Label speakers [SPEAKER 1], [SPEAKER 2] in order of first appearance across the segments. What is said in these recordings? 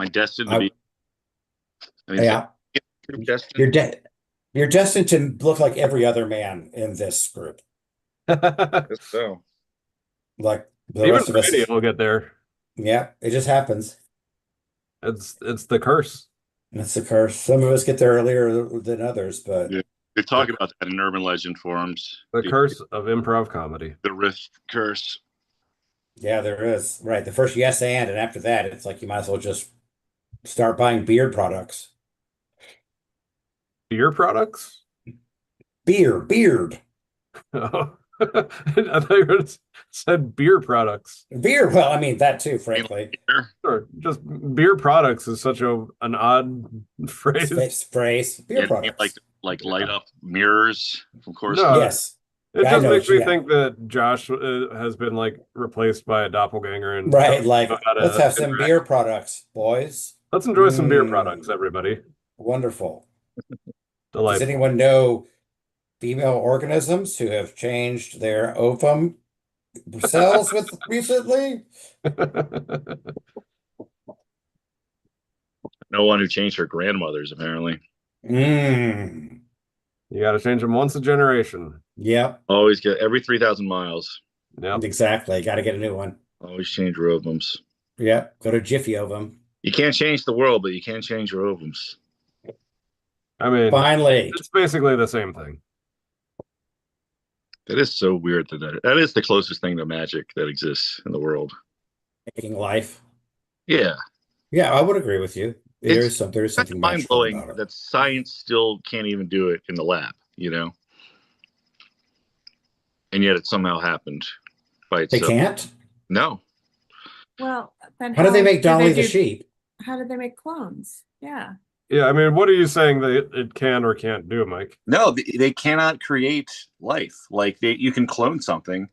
[SPEAKER 1] I destined to
[SPEAKER 2] I,
[SPEAKER 1] be? I mean, is
[SPEAKER 2] yeah,
[SPEAKER 1] that destined?
[SPEAKER 2] you're de you're destined to look like every other man in this group.
[SPEAKER 1] Guess so.
[SPEAKER 2] Like the
[SPEAKER 3] Even
[SPEAKER 2] rest of
[SPEAKER 3] Brady
[SPEAKER 2] us.
[SPEAKER 3] will get there.
[SPEAKER 2] Yeah, it just happens.
[SPEAKER 3] It's the curse.
[SPEAKER 2] That's a curse. Some of us get there earlier than others, but
[SPEAKER 1] Yeah. They
[SPEAKER 3] The,
[SPEAKER 1] talk about that in urban legend forums.
[SPEAKER 3] the curse of improv comedy.
[SPEAKER 1] The Riff curse.
[SPEAKER 2] yeah, there is. Right. The first yes and after that, it's like you might as well just start buying beard products.
[SPEAKER 3] Beer products?
[SPEAKER 2] Beard.
[SPEAKER 3] Oh. I thought you were said beer products.
[SPEAKER 2] Beer. Well, I mean that too,
[SPEAKER 1] I mean, like
[SPEAKER 2] frankly.
[SPEAKER 1] beer.
[SPEAKER 3] Sure. Just beer products is such an odd phrase.
[SPEAKER 2] Space phrase. Beer
[SPEAKER 1] Yeah, you mean
[SPEAKER 2] products.
[SPEAKER 1] like light
[SPEAKER 3] Yeah.
[SPEAKER 1] up mirrors from
[SPEAKER 3] No,
[SPEAKER 1] Coruscant.
[SPEAKER 2] Yes.
[SPEAKER 3] it
[SPEAKER 2] Yeah, I
[SPEAKER 3] just
[SPEAKER 2] know
[SPEAKER 3] makes
[SPEAKER 2] what you,
[SPEAKER 3] me
[SPEAKER 2] yeah.
[SPEAKER 3] think that Josh has been like replaced by a doppelganger and
[SPEAKER 2] Right.
[SPEAKER 3] doesn't know
[SPEAKER 2] Like,
[SPEAKER 3] how
[SPEAKER 2] let's
[SPEAKER 3] to
[SPEAKER 2] have some
[SPEAKER 3] interact.
[SPEAKER 2] beer products, boys.
[SPEAKER 3] Let's enjoy some beer products,
[SPEAKER 2] Mmm.
[SPEAKER 3] everybody.
[SPEAKER 2] Wonderful. Does
[SPEAKER 3] Delightful.
[SPEAKER 2] anyone know female organisms who have changed their ovum cells with recently?
[SPEAKER 1] No one who changed her grandmothers, apparently.
[SPEAKER 2] Mmm.
[SPEAKER 3] You got to change them once a generation.
[SPEAKER 2] Yep.
[SPEAKER 1] Always get every 3,000 miles.
[SPEAKER 3] Yep.
[SPEAKER 2] Exactly. Got to get a new one.
[SPEAKER 1] Always change your ovums.
[SPEAKER 2] Yep. Go to Jiffy Ovum.
[SPEAKER 1] You can't change the world, but you can change your ovums.
[SPEAKER 3] I mean,
[SPEAKER 2] Finally,
[SPEAKER 3] it's basically the same thing.
[SPEAKER 1] That is so weird that is the closest thing to magic that exists in the world.
[SPEAKER 2] making life.
[SPEAKER 1] Yeah.
[SPEAKER 2] Yeah, I would agree with you.
[SPEAKER 1] It's
[SPEAKER 2] There is
[SPEAKER 1] kind of
[SPEAKER 2] something
[SPEAKER 1] mind
[SPEAKER 2] magical
[SPEAKER 1] blowing
[SPEAKER 2] about it.
[SPEAKER 1] that science still can't even do it in the lab, and yet it somehow happened by
[SPEAKER 2] They
[SPEAKER 1] itself.
[SPEAKER 2] can't?
[SPEAKER 1] No.
[SPEAKER 4] Well, then
[SPEAKER 2] How do they
[SPEAKER 4] how
[SPEAKER 2] make
[SPEAKER 4] do they
[SPEAKER 2] Dolly the
[SPEAKER 4] do,
[SPEAKER 2] sheep?
[SPEAKER 4] how do they make clones? Yeah.
[SPEAKER 3] Yeah, I mean, what are you saying that it can or can't do, Mike?
[SPEAKER 1] No, they cannot create life. Like you can clone something,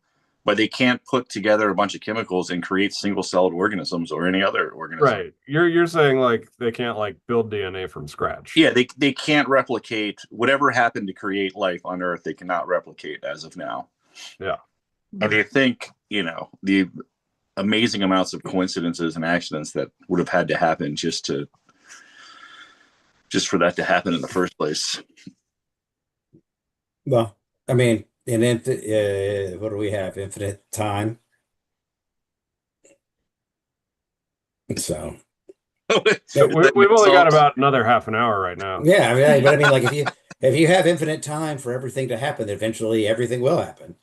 [SPEAKER 1] but they can't put together a bunch of chemicals and create single-celled organisms or any other organism.
[SPEAKER 3] Right. You're saying like they can't like build DNA from scratch.
[SPEAKER 1] Yeah, they can't replicate whatever happened to create life on Earth. They cannot replicate as of now.
[SPEAKER 3] Yeah.
[SPEAKER 1] And they think, the amazing amounts of coincidences and accidents that would have had to happen just for that to happen in the first place.
[SPEAKER 2] Well, I mean, what do we have? Infinite time. So,
[SPEAKER 3] Yeah,
[SPEAKER 1] Is that
[SPEAKER 3] we've only got
[SPEAKER 1] insult?
[SPEAKER 3] about another half an hour right now.
[SPEAKER 2] yeah, but I mean, like if you have infinite time for everything to happen, eventually everything will happen.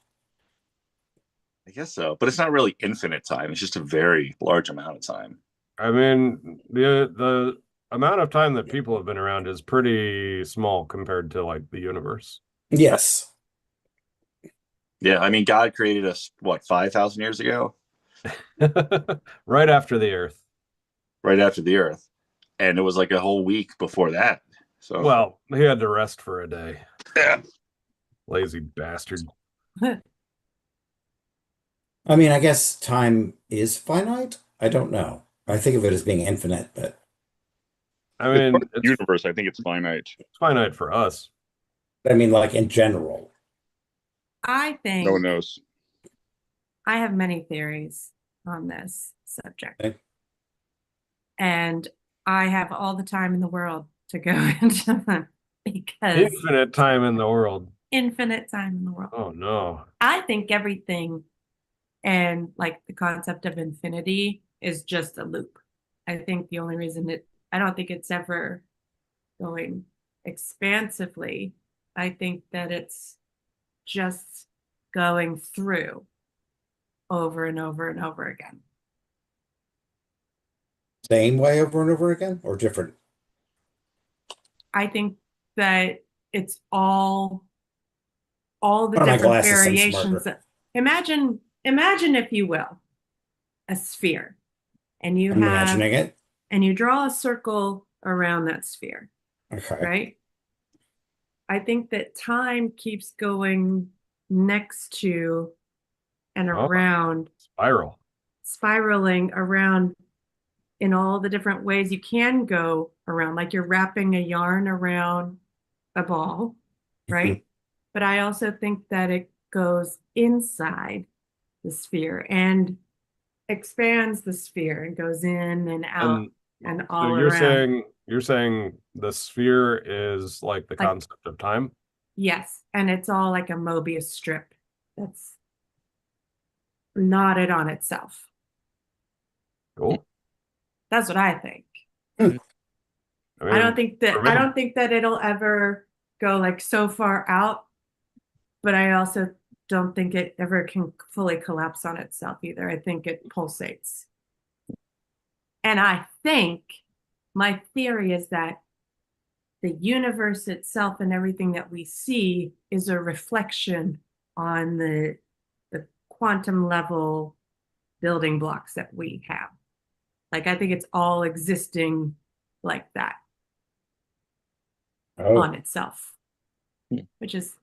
[SPEAKER 1] I guess so, but it's not really infinite time. It's just a very large amount of time.
[SPEAKER 3] I mean, the amount of time that people have been around is pretty small compared to like the universe.
[SPEAKER 2] Yes.
[SPEAKER 1] Yeah, I mean, God created us, what, 5,000 years ago?
[SPEAKER 3] Right after the Earth.
[SPEAKER 1] Right after the Earth. And it was like a whole week before that. So,
[SPEAKER 3] Well, he had to rest for a day.
[SPEAKER 1] yeah.
[SPEAKER 3] Lazy bastard.
[SPEAKER 2] I mean, I guess time is finite. I don't know. I think of it as being infinite, but
[SPEAKER 3] I mean,
[SPEAKER 1] Universe, I think it's finite.
[SPEAKER 3] it's finite for us.
[SPEAKER 2] I mean, like in general.
[SPEAKER 4] I
[SPEAKER 1] No one
[SPEAKER 4] think
[SPEAKER 1] knows.
[SPEAKER 4] I have many theories on this subject.
[SPEAKER 2] Okay.
[SPEAKER 4] And I have all the time in the world to go into them because
[SPEAKER 3] Infinite time in the world.
[SPEAKER 4] infinite time in the world.
[SPEAKER 3] Oh no.
[SPEAKER 4] I think everything and like the concept of infinity is just a loop. I think the only reason I don't think it's ever going expansively. I think that it's just going through over and over and over again.
[SPEAKER 2] Same way over and over again or different?
[SPEAKER 4] I think that it's all the
[SPEAKER 2] One of my
[SPEAKER 4] different
[SPEAKER 2] glasses seem
[SPEAKER 4] variations.
[SPEAKER 2] smarter.
[SPEAKER 4] Imagine, if you will, a sphere, and
[SPEAKER 2] I'm imagining it.
[SPEAKER 4] you draw a circle around that sphere,
[SPEAKER 2] Okay.
[SPEAKER 4] right? I think that time keeps going next to and
[SPEAKER 3] Oh,
[SPEAKER 4] around,
[SPEAKER 3] spiral.
[SPEAKER 4] spiraling around in all the different ways you can go around, like you're wrapping a yarn around a ball, right? But I also think that it goes inside the sphere and expands the sphere and goes in and out.
[SPEAKER 3] And
[SPEAKER 4] and
[SPEAKER 3] So
[SPEAKER 4] all
[SPEAKER 3] you're
[SPEAKER 4] around.
[SPEAKER 3] saying the sphere is like the
[SPEAKER 4] Like,
[SPEAKER 3] concept of time?
[SPEAKER 4] yes, and it's all like a Mobius strip that's knotted on itself.
[SPEAKER 3] Cool.
[SPEAKER 4] That's what I think.
[SPEAKER 3] I
[SPEAKER 4] I don't
[SPEAKER 3] mean,
[SPEAKER 4] think that
[SPEAKER 3] for me,
[SPEAKER 4] I don't think that it'll ever go like so far out, but I also don't think it ever can fully collapse on itself either. I think it pulsates. And I think my theory is that the universe itself and everything that we see is a reflection on the quantum level building blocks that we have. Like I think it's all existing like that on
[SPEAKER 2] Oh,
[SPEAKER 4] itself,
[SPEAKER 1] Hmm.
[SPEAKER 4] which is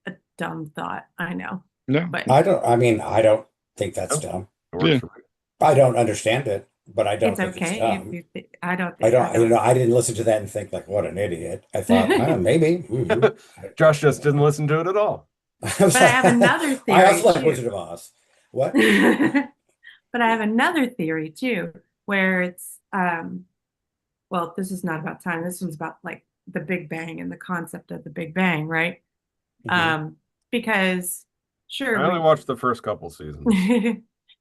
[SPEAKER 4] a dumb thought, I know.
[SPEAKER 1] No.
[SPEAKER 4] But
[SPEAKER 2] I don't think that's
[SPEAKER 3] Oh.
[SPEAKER 2] dumb.
[SPEAKER 3] it works
[SPEAKER 1] Yeah.
[SPEAKER 3] for me.
[SPEAKER 2] I don't understand it, but I don't
[SPEAKER 4] it's
[SPEAKER 2] think it's
[SPEAKER 4] okay if
[SPEAKER 2] dumb.
[SPEAKER 4] you I don't
[SPEAKER 2] I
[SPEAKER 4] think I
[SPEAKER 2] don't,
[SPEAKER 4] don't.
[SPEAKER 2] I didn't listen to that and think like, what an idiot. I thought, maybe.
[SPEAKER 3] Josh just didn't listen to it at all.
[SPEAKER 4] But I have another
[SPEAKER 2] I
[SPEAKER 4] theory
[SPEAKER 2] also like
[SPEAKER 4] too.
[SPEAKER 2] Wizard of Oz. What?
[SPEAKER 4] But I have another theory too, where it's well, this is not about time. This one's about like the Big Bang and the concept of the Big Bang, right?
[SPEAKER 2] Mhm.
[SPEAKER 4] Because
[SPEAKER 3] I
[SPEAKER 4] sure
[SPEAKER 3] only watched the first couple seasons.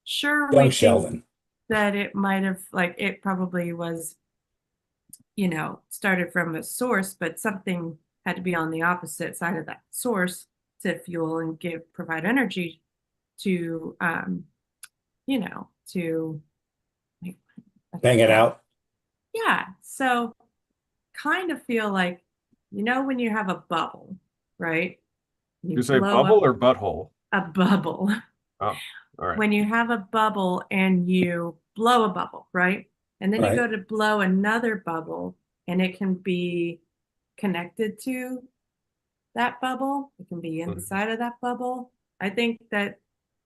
[SPEAKER 4] sure
[SPEAKER 2] Young
[SPEAKER 4] we think
[SPEAKER 2] Sheldon.
[SPEAKER 4] that it might have like it probably was, started from a source, but something had to be on the opposite side of that source to fuel and provide energy to to like,
[SPEAKER 2] Bang it out.
[SPEAKER 4] yeah. So kind of feel like, when you have a bubble, right? You
[SPEAKER 3] You say
[SPEAKER 4] blow
[SPEAKER 3] bubble
[SPEAKER 4] up
[SPEAKER 3] or butthole?
[SPEAKER 4] a bubble.
[SPEAKER 3] Oh, all right.
[SPEAKER 4] When you have a bubble and you blow a bubble, right? And then you
[SPEAKER 2] Right.
[SPEAKER 4] go to blow another bubble and it can be connected to that bubble. It can be inside of that bubble. I think that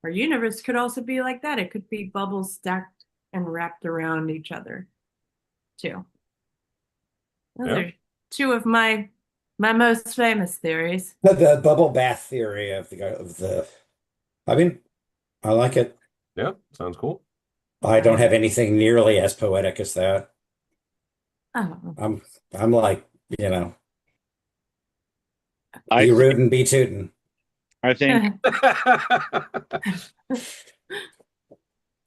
[SPEAKER 4] our universe could also be like that. It could be bubbles stacked and wrapped around each other too. Those
[SPEAKER 3] Yeah.
[SPEAKER 4] are two of my most famous theories.
[SPEAKER 2] The bubble bath theory I mean, I like it.
[SPEAKER 3] Yeah, sounds cool.
[SPEAKER 2] I don't have anything nearly as poetic as that.
[SPEAKER 4] Oh.
[SPEAKER 2] I'm like, you know,
[SPEAKER 1] I
[SPEAKER 2] be
[SPEAKER 1] think,
[SPEAKER 2] rootin', be tootin'.
[SPEAKER 1] I think,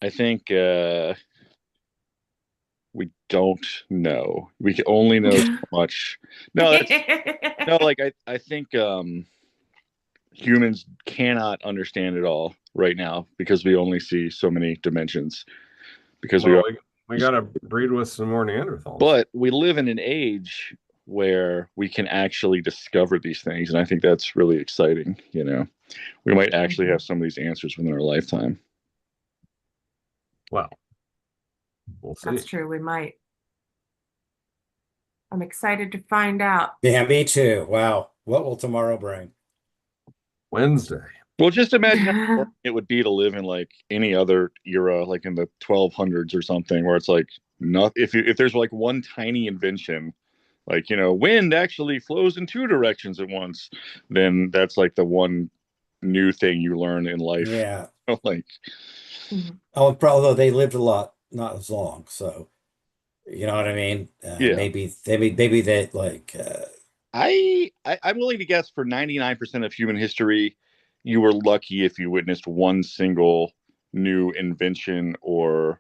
[SPEAKER 1] I think we don't know. We can only know so much. No, I think humans cannot understand it all right now because we only see so many dimensions. Because
[SPEAKER 3] Well, we gotta breed with some more Neanderthals.
[SPEAKER 1] but we live in an age where we can actually discover these things, and I think that's really exciting. We might actually have some of these answers within our lifetime.
[SPEAKER 3] Well, we'll see.
[SPEAKER 4] That's true. We might. I'm excited to find out.
[SPEAKER 2] Yeah, me too. Wow. What will tomorrow bring?
[SPEAKER 3] Wednesday.
[SPEAKER 1] Well, just imagine how boring it would be to live in like any other era, like in the 1200s or something, where it's like not if there's like one tiny invention, like wind actually flows in two directions at once, then that's like the one new thing you learn in life.
[SPEAKER 2] Yeah.
[SPEAKER 1] Like,
[SPEAKER 2] Oh, although they lived a lot, not as long. So, you know what I mean?
[SPEAKER 1] Yeah.
[SPEAKER 2] Maybe they like.
[SPEAKER 1] I'm willing to guess for 99% of human history, you were lucky if you witnessed one single new invention or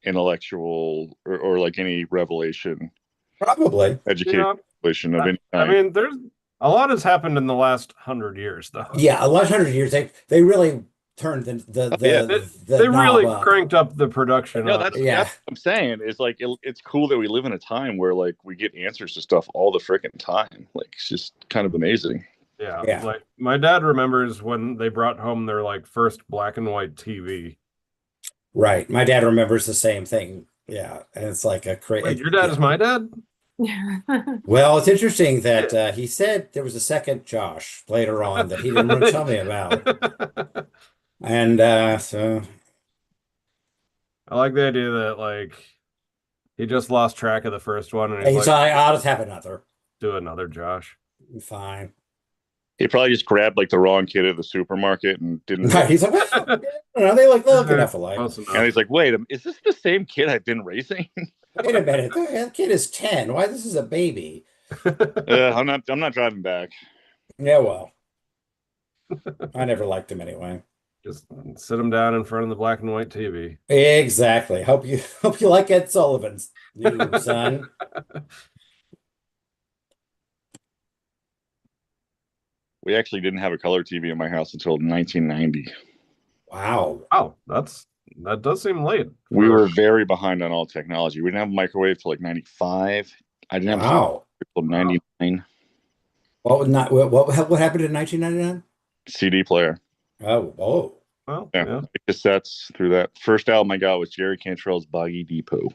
[SPEAKER 1] intellectual or like any revelation,
[SPEAKER 2] Probably.
[SPEAKER 1] education revelation of any
[SPEAKER 3] I
[SPEAKER 1] kind.
[SPEAKER 3] mean, there's a lot has happened in the last 100 years, though.
[SPEAKER 2] Yeah, a last 100 years, they really turned the
[SPEAKER 3] They
[SPEAKER 2] knob
[SPEAKER 3] really
[SPEAKER 2] up.
[SPEAKER 3] cranked up the production.
[SPEAKER 1] No, that's
[SPEAKER 2] Yeah.
[SPEAKER 1] what I'm saying. Is like it's cool that we live in a time where like we get answers to stuff all the freaking time. Like it's just kind of amazing.
[SPEAKER 3] Yeah. Like my dad remembers when they brought home their like first black and white TV.
[SPEAKER 2] Right. My dad remembers the same thing. Yeah, and it's like a
[SPEAKER 3] Wait,
[SPEAKER 2] crazy.
[SPEAKER 3] your dad is my dad?
[SPEAKER 2] Well, it's interesting that he said there was a second Josh later on that he didn't want to tell me about. And so
[SPEAKER 3] I like the idea that like he just lost track of the first one and
[SPEAKER 2] he's like, I'll just have another.
[SPEAKER 3] do another Josh.
[SPEAKER 2] Fine.
[SPEAKER 1] He probably just grabbed like the wrong kid at the supermarket and didn't.
[SPEAKER 2] Right. He's like, well, they look enough alike.
[SPEAKER 3] Close enough.
[SPEAKER 1] And he's like, wait, is this the same kid I've been raising?
[SPEAKER 2] Wait a minute, that kid is 10. Why this is a baby?
[SPEAKER 1] I'm not driving back.
[SPEAKER 2] Yeah, well, I never liked him anyway.
[SPEAKER 3] Just sit him down in front of the black and white TV.
[SPEAKER 2] Exactly. Hope you like Ed Sullivan's new son.
[SPEAKER 1] We actually didn't have a color TV in my house until 1990.
[SPEAKER 2] Wow.
[SPEAKER 3] Oh, that does seem late.
[SPEAKER 1] We were very behind on all technology. We didn't have a microwave till like 95. I didn't have a
[SPEAKER 2] Wow.
[SPEAKER 1] till 99.
[SPEAKER 2] What happened in 1999?
[SPEAKER 1] CD player.
[SPEAKER 2] Oh.
[SPEAKER 3] Well,
[SPEAKER 1] Yeah.
[SPEAKER 3] yeah.
[SPEAKER 1] Cassettes through that. First album I got was Jerry Cantrell's Boggy Depot.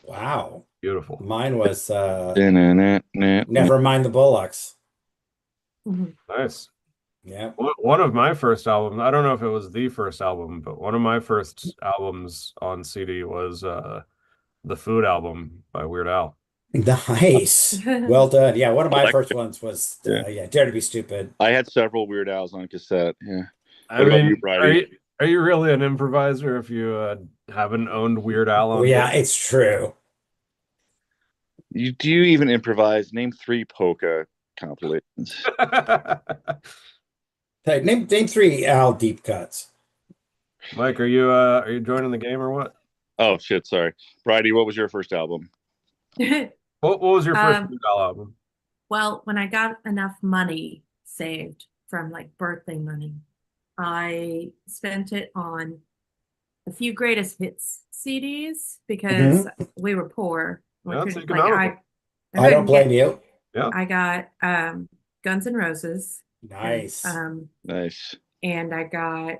[SPEAKER 2] Wow.
[SPEAKER 3] Beautiful.
[SPEAKER 2] Mine was
[SPEAKER 1] Never
[SPEAKER 2] Never Mind the Bullocks.
[SPEAKER 3] Nice.
[SPEAKER 2] Yeah.
[SPEAKER 3] One of my first albums, I don't know if it was the first album, but one of my first albums on CD was the Food album by Weird Al.
[SPEAKER 2] Nice. Well done. Yeah, one of my
[SPEAKER 1] like
[SPEAKER 2] first ones was Dare to Be Stupid.
[SPEAKER 1] I had several Weird Al's on cassette. Yeah.
[SPEAKER 3] I
[SPEAKER 1] What about
[SPEAKER 3] mean,
[SPEAKER 1] you, Bridie?
[SPEAKER 3] are you really an improviser if you haven't owned Weird Al on
[SPEAKER 2] Oh, yeah, it's true.
[SPEAKER 1] Do you even improvise? Name 3 polka compilations.
[SPEAKER 2] Hey, name 3 Al deep cuts.
[SPEAKER 3] Mike, are you joining the game or what?
[SPEAKER 1] Oh shit, sorry. Bridie, what was your first album?
[SPEAKER 3] What was your first Weird Al album?
[SPEAKER 4] Well, when I got enough money saved from like birthday money, I spent it on a few greatest hits CDs because we were poor. We
[SPEAKER 3] That's
[SPEAKER 4] couldn't,
[SPEAKER 3] economical.
[SPEAKER 2] I don't blame you.
[SPEAKER 3] Yeah.
[SPEAKER 4] I got Guns N' Roses.
[SPEAKER 2] Nice.
[SPEAKER 1] Nice.
[SPEAKER 4] And I got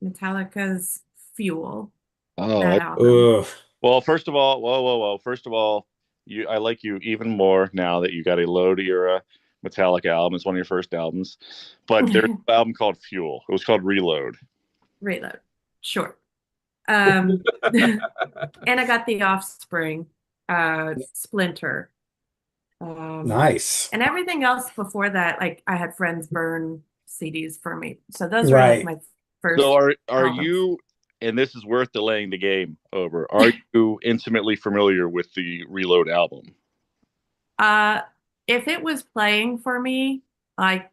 [SPEAKER 4] Metallica's Fuel. that album.
[SPEAKER 2] Ugh.
[SPEAKER 1] Well, first of all, whoa. First of all, I like you even more now that you got a Load era Metallica album. It's one of your first albums. But there's an album called Fuel. It was called Reload.
[SPEAKER 4] Reload. Sure. And I got The Offspring, Splinter.
[SPEAKER 2] Nice.
[SPEAKER 4] And everything else before that, like I had friends burn CDs for me. So those were like my first.
[SPEAKER 1] So are
[SPEAKER 4] albums.
[SPEAKER 1] you, and this is worth delaying the game over, are you intimately familiar with the Reload album?
[SPEAKER 4] If it was playing for me, I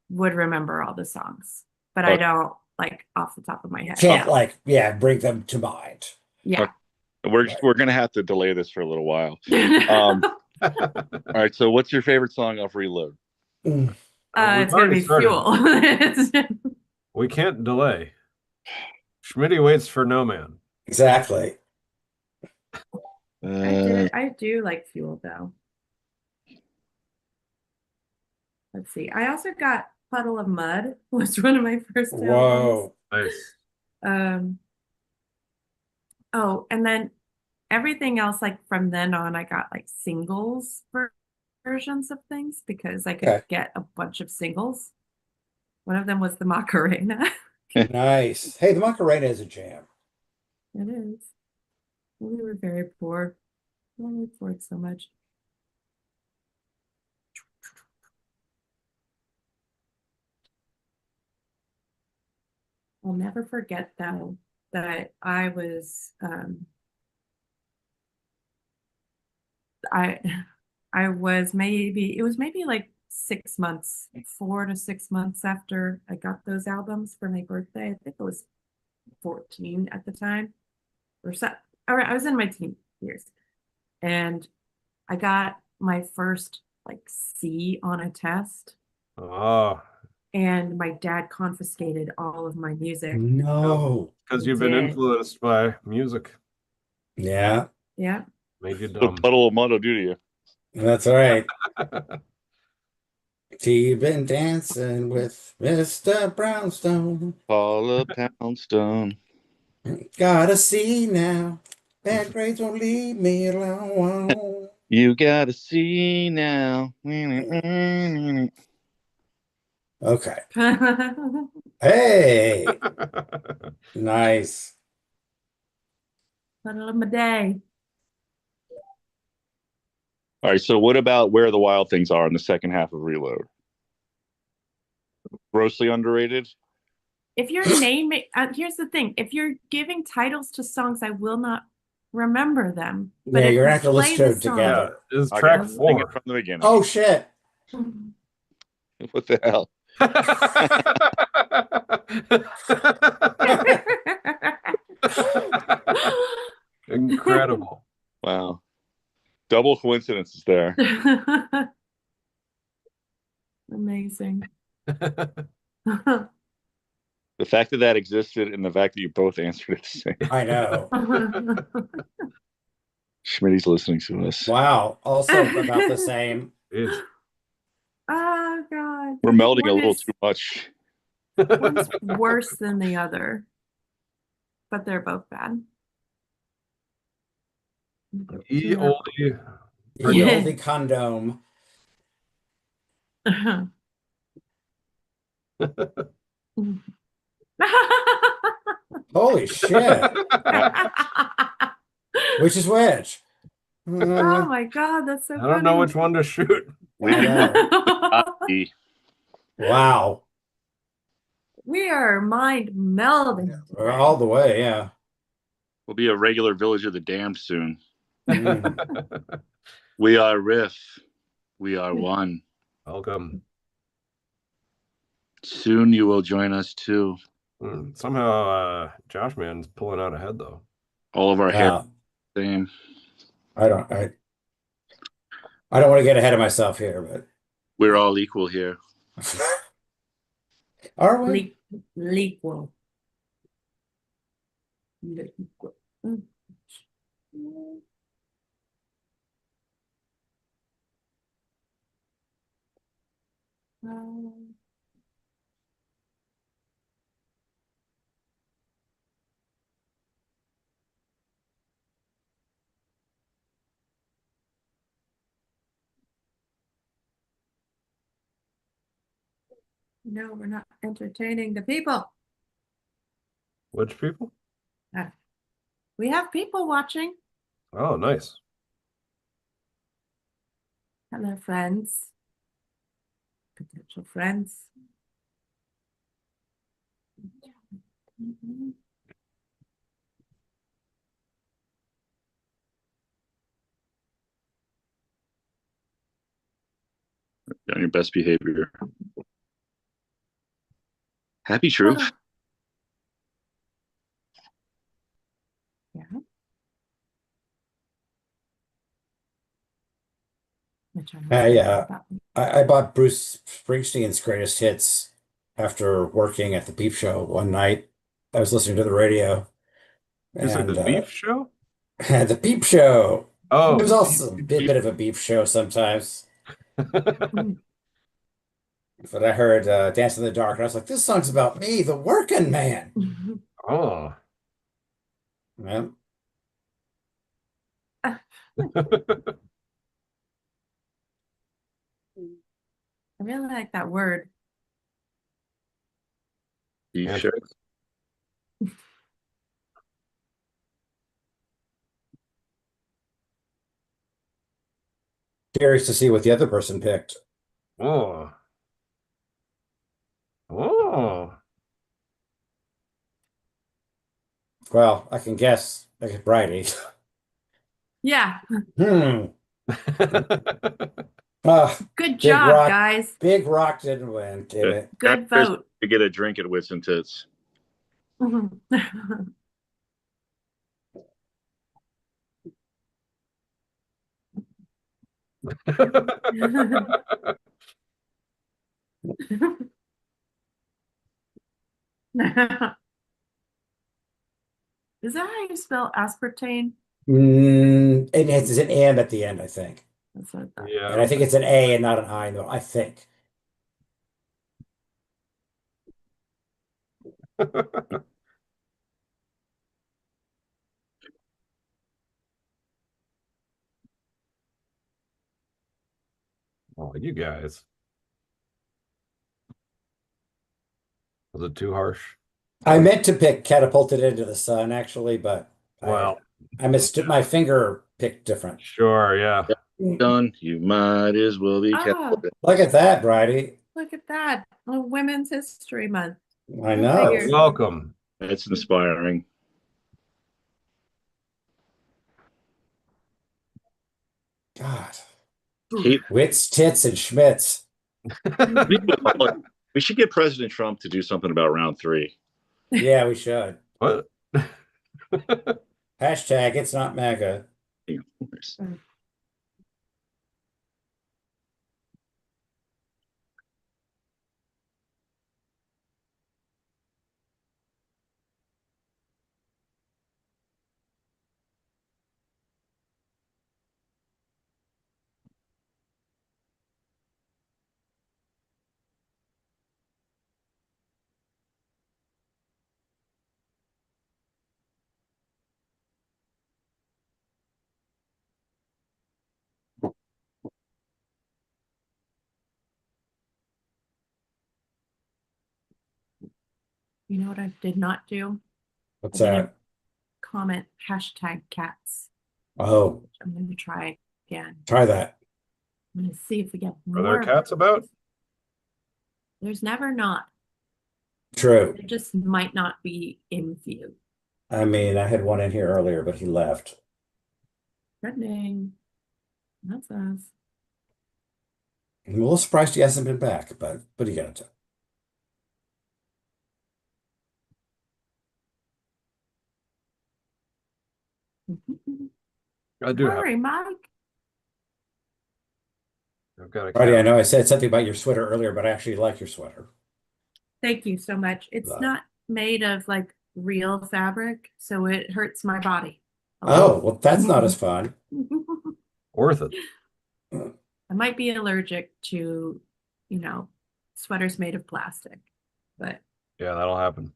[SPEAKER 4] would remember all the songs, but I don't like off the top of my head.
[SPEAKER 2] Can't bring them to mind.
[SPEAKER 4] Yeah.
[SPEAKER 1] We're gonna have to delay this for a little while. All right, so what's your favorite song off Reload?
[SPEAKER 4] It's gonna be Fuel.
[SPEAKER 3] We can't delay. Schmitty waits for no man.
[SPEAKER 2] Exactly.
[SPEAKER 4] I do like Fuel though. Let's see. I also got Puddle of Mud, was one of my first albums.
[SPEAKER 2] Whoa.
[SPEAKER 3] Nice.
[SPEAKER 4] Oh, and then everything else, like from then on, I got like singles versions of things because I could get a bunch of singles. One of them was the Macarena.
[SPEAKER 2] Nice. Hey, the Macarena is a jam.
[SPEAKER 4] It is. We were very poor. We afford so much. I'll never forget though that I was I was maybe like 6 months, 4 to 6 months after I got those albums for my birthday. I think I was 14 at the time. All right, I was in my teen years. And I got my first like C on a test.
[SPEAKER 3] Oh.
[SPEAKER 4] And my dad confiscated all of my music.
[SPEAKER 2] No.
[SPEAKER 3] Because you've been influenced by music.
[SPEAKER 2] Yeah.
[SPEAKER 4] Yeah.
[SPEAKER 3] Made you dumb.
[SPEAKER 1] The Puddle of Mud will do to you.
[SPEAKER 2] That's all right. You've been dancing with Mr. Brownstone.
[SPEAKER 1] Paula Poundstone.
[SPEAKER 2] Gotta see now. Bad grades won't leave me alone.
[SPEAKER 1] You gotta see now.
[SPEAKER 2] Okay. Hey. Nice.
[SPEAKER 4] Puddle of my day.
[SPEAKER 1] All right, so what about Where the Wild Things Are in the second half of Reload? Grossly underrated?
[SPEAKER 4] If you're naming, here's the thing. If you're giving titles to songs, I will not remember them. But
[SPEAKER 2] Yeah,
[SPEAKER 4] if
[SPEAKER 2] you're
[SPEAKER 4] you
[SPEAKER 2] gonna have to
[SPEAKER 4] play
[SPEAKER 2] listen to
[SPEAKER 4] the
[SPEAKER 2] it together.
[SPEAKER 3] Yeah, this is
[SPEAKER 1] Okay,
[SPEAKER 3] track
[SPEAKER 1] sing it
[SPEAKER 3] 4.
[SPEAKER 1] from the beginning.
[SPEAKER 2] Oh shit.
[SPEAKER 4] song.
[SPEAKER 1] What the hell?
[SPEAKER 3] Incredible.
[SPEAKER 1] Wow. Double coincidences there.
[SPEAKER 4] Amazing.
[SPEAKER 1] The fact that that existed and the fact that you both answered it the same.
[SPEAKER 2] I know.
[SPEAKER 1] Schmitty's listening to us.
[SPEAKER 2] Wow. Also about the same.
[SPEAKER 3] Jeez.
[SPEAKER 4] Oh God.
[SPEAKER 1] We're
[SPEAKER 4] I think
[SPEAKER 1] melding a
[SPEAKER 4] one
[SPEAKER 1] little
[SPEAKER 4] is-
[SPEAKER 1] too much.
[SPEAKER 4] One's worse than the other, but they're both bad.
[SPEAKER 3] Ye oldie.
[SPEAKER 2] The oldie condom. Holy shit. Which is which?
[SPEAKER 4] Oh my God, that's so
[SPEAKER 3] I don't know
[SPEAKER 4] funny.
[SPEAKER 3] which one to shoot.
[SPEAKER 2] I know. Wow.
[SPEAKER 4] We are mind melding.
[SPEAKER 2] All the way, yeah.
[SPEAKER 1] We'll be a regular Village of the Damned soon.
[SPEAKER 2] Mm.
[SPEAKER 1] We are Riff. We are one.
[SPEAKER 3] Welcome.
[SPEAKER 1] Soon you will join us too.
[SPEAKER 3] Somehow Josh Man's pulling out ahead though.
[SPEAKER 1] All of our hair
[SPEAKER 2] Wow.
[SPEAKER 1] same.
[SPEAKER 2] I don't want to get ahead of myself here,
[SPEAKER 1] We're all equal here.
[SPEAKER 2] but are we?
[SPEAKER 4] Equal. No, we're not entertaining the people.
[SPEAKER 3] Which people?
[SPEAKER 4] We have people watching.
[SPEAKER 3] Oh, nice.
[SPEAKER 4] Hello, friends. Potential friends.
[SPEAKER 1] On your best behavior. Happy truth.
[SPEAKER 4] Yeah.
[SPEAKER 2] I bought Bruce Springsteen's greatest hits after working at the Peep Show one night. I was listening to the radio.
[SPEAKER 3] Is it
[SPEAKER 2] And
[SPEAKER 3] the beef show?
[SPEAKER 2] the Peep Show.
[SPEAKER 3] Oh,
[SPEAKER 2] It was also a bit of a beef show sometimes. But I heard Dance in the Dark, and I was like, this song's about me, the working man.
[SPEAKER 3] Oh.
[SPEAKER 2] Yeah.
[SPEAKER 4] I really like that word.
[SPEAKER 1] Beef show.
[SPEAKER 2] Curious to see what the other person picked.
[SPEAKER 3] Oh. Oh.
[SPEAKER 2] Well, I can guess. I get Bridie.
[SPEAKER 4] Yeah. Good job,
[SPEAKER 2] Rock,
[SPEAKER 4] guys.
[SPEAKER 2] Big Rock didn't win, did it?
[SPEAKER 4] Good vote.
[SPEAKER 1] To get a drink at Wits and Tits.
[SPEAKER 4] Is that how you spell aspartame?
[SPEAKER 2] It has an and at the end, I think.
[SPEAKER 4] That's what I thought.
[SPEAKER 3] Yeah.
[SPEAKER 2] And I think it's an A and not an I, though, I think.
[SPEAKER 3] Oh, you guys. Was it too harsh?
[SPEAKER 2] I meant to pick Catapulted into the Sun, actually, but
[SPEAKER 3] Well,
[SPEAKER 2] I mistook my finger picked different.
[SPEAKER 3] sure, yeah.
[SPEAKER 1] Done. You might as well be
[SPEAKER 4] Oh,
[SPEAKER 2] Look at that, Bridie.
[SPEAKER 4] look at that. Oh, Women's History Month.
[SPEAKER 2] I
[SPEAKER 4] Go
[SPEAKER 2] know.
[SPEAKER 4] figure.
[SPEAKER 3] Welcome.
[SPEAKER 1] That's inspiring.
[SPEAKER 2] God.
[SPEAKER 1] Hate.
[SPEAKER 2] Wits, tits, and Schmitz.
[SPEAKER 1] We should get President Trump to do something about round 3.
[SPEAKER 2] Yeah, we should.
[SPEAKER 3] What?
[SPEAKER 2] Hashtag it's not MAGA.
[SPEAKER 4] You know what I did not do?
[SPEAKER 2] What's
[SPEAKER 4] I didn't
[SPEAKER 2] that?
[SPEAKER 4] comment hashtag cats.
[SPEAKER 2] Oh,
[SPEAKER 4] I'm going to try again.
[SPEAKER 2] try that.
[SPEAKER 4] I'm going to see if we get
[SPEAKER 3] Are there
[SPEAKER 4] more.
[SPEAKER 3] cats about?
[SPEAKER 4] There's never not.
[SPEAKER 2] True.
[SPEAKER 4] They just might not be in view.
[SPEAKER 2] I mean, I had one in here earlier, but he left.
[SPEAKER 4] Threatening. That's us.
[SPEAKER 2] I'm a little surprised he hasn't been back, but what are you gonna do?
[SPEAKER 3] I do have.
[SPEAKER 4] Hurry, Mike.
[SPEAKER 3] I've got a
[SPEAKER 2] Friday, I
[SPEAKER 3] cat.
[SPEAKER 2] know I said something about your sweater earlier, but I actually like your sweater.
[SPEAKER 4] Thank you so much. It's
[SPEAKER 2] Love.
[SPEAKER 4] not made of like real fabric, so it hurts my body.
[SPEAKER 2] Oh, well, that's not as fun.
[SPEAKER 3] Worth it.
[SPEAKER 4] I might be allergic to, sweaters made of plastic, but
[SPEAKER 3] Yeah, that'll happen.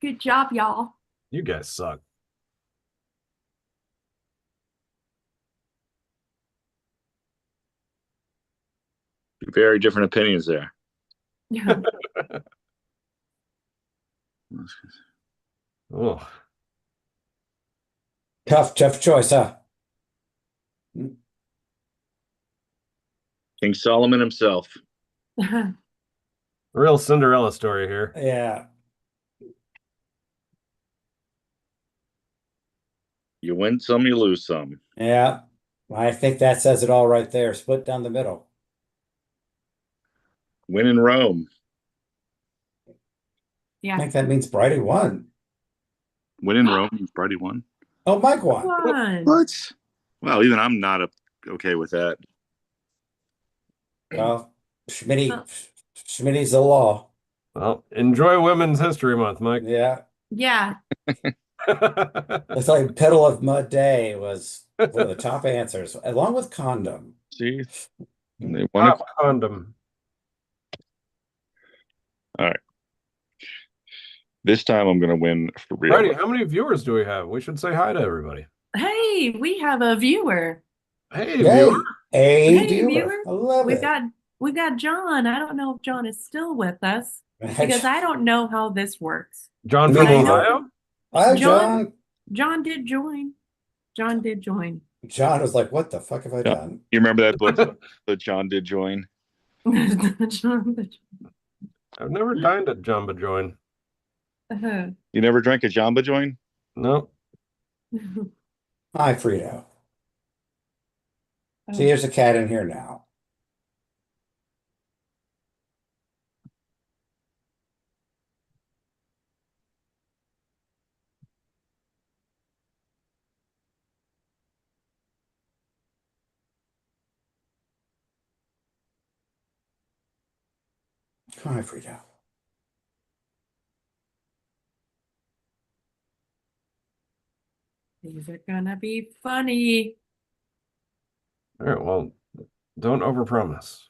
[SPEAKER 4] Good job, y'all.
[SPEAKER 3] You guys suck.
[SPEAKER 1] Very different opinions there.
[SPEAKER 3] Oh,
[SPEAKER 2] Tough choice, huh?
[SPEAKER 1] King Solomon himself.
[SPEAKER 3] real Cinderella story here.
[SPEAKER 2] Yeah.
[SPEAKER 1] You win some, you lose some.
[SPEAKER 2] Yeah. I think that says it all right there. Split down the middle.
[SPEAKER 1] Win in Rome.
[SPEAKER 2] I
[SPEAKER 4] Yeah.
[SPEAKER 2] think that means Bridie won.
[SPEAKER 1] Win in Rome means Brady won.
[SPEAKER 2] Oh, Mike won.
[SPEAKER 1] What? Well, even I'm not okay with that.
[SPEAKER 2] Well, Schmitty's the law.
[SPEAKER 3] Well, enjoy Women's History Month, Mike.
[SPEAKER 2] Yeah.
[SPEAKER 4] Yeah.
[SPEAKER 2] It's like Pedal of Mud Day was one of the top answers, along with condom.
[SPEAKER 1] See? They won
[SPEAKER 3] Top condom.
[SPEAKER 1] All right. This time I'm going to win for real.
[SPEAKER 3] Righty, how many viewers do we have? We should say hi to everybody.
[SPEAKER 4] Hey, we have a viewer.
[SPEAKER 3] Hey,
[SPEAKER 2] Yay.
[SPEAKER 3] viewer.
[SPEAKER 2] Hey,
[SPEAKER 4] Hey,
[SPEAKER 2] viewer. I love
[SPEAKER 4] We've
[SPEAKER 2] it.
[SPEAKER 4] got John. I don't know if John is still with us because I don't know how this works.
[SPEAKER 3] John
[SPEAKER 2] Me
[SPEAKER 3] from
[SPEAKER 2] neither.
[SPEAKER 3] Ohio?
[SPEAKER 2] Hi,
[SPEAKER 4] John-
[SPEAKER 2] John.
[SPEAKER 4] John did join. John did join.
[SPEAKER 2] John was like, what the fuck have I
[SPEAKER 1] Yeah.
[SPEAKER 2] done?
[SPEAKER 1] You remember that book that John did join?
[SPEAKER 4] John did
[SPEAKER 3] I've never dined at Jamba Join.
[SPEAKER 4] join.
[SPEAKER 1] You never drank a Jamba join?
[SPEAKER 3] No.
[SPEAKER 2] Hi, Frito. See, there's a cat in here now. Hi, Frito.
[SPEAKER 4] These are gonna be funny.
[SPEAKER 3] All right, well, don't overpromise.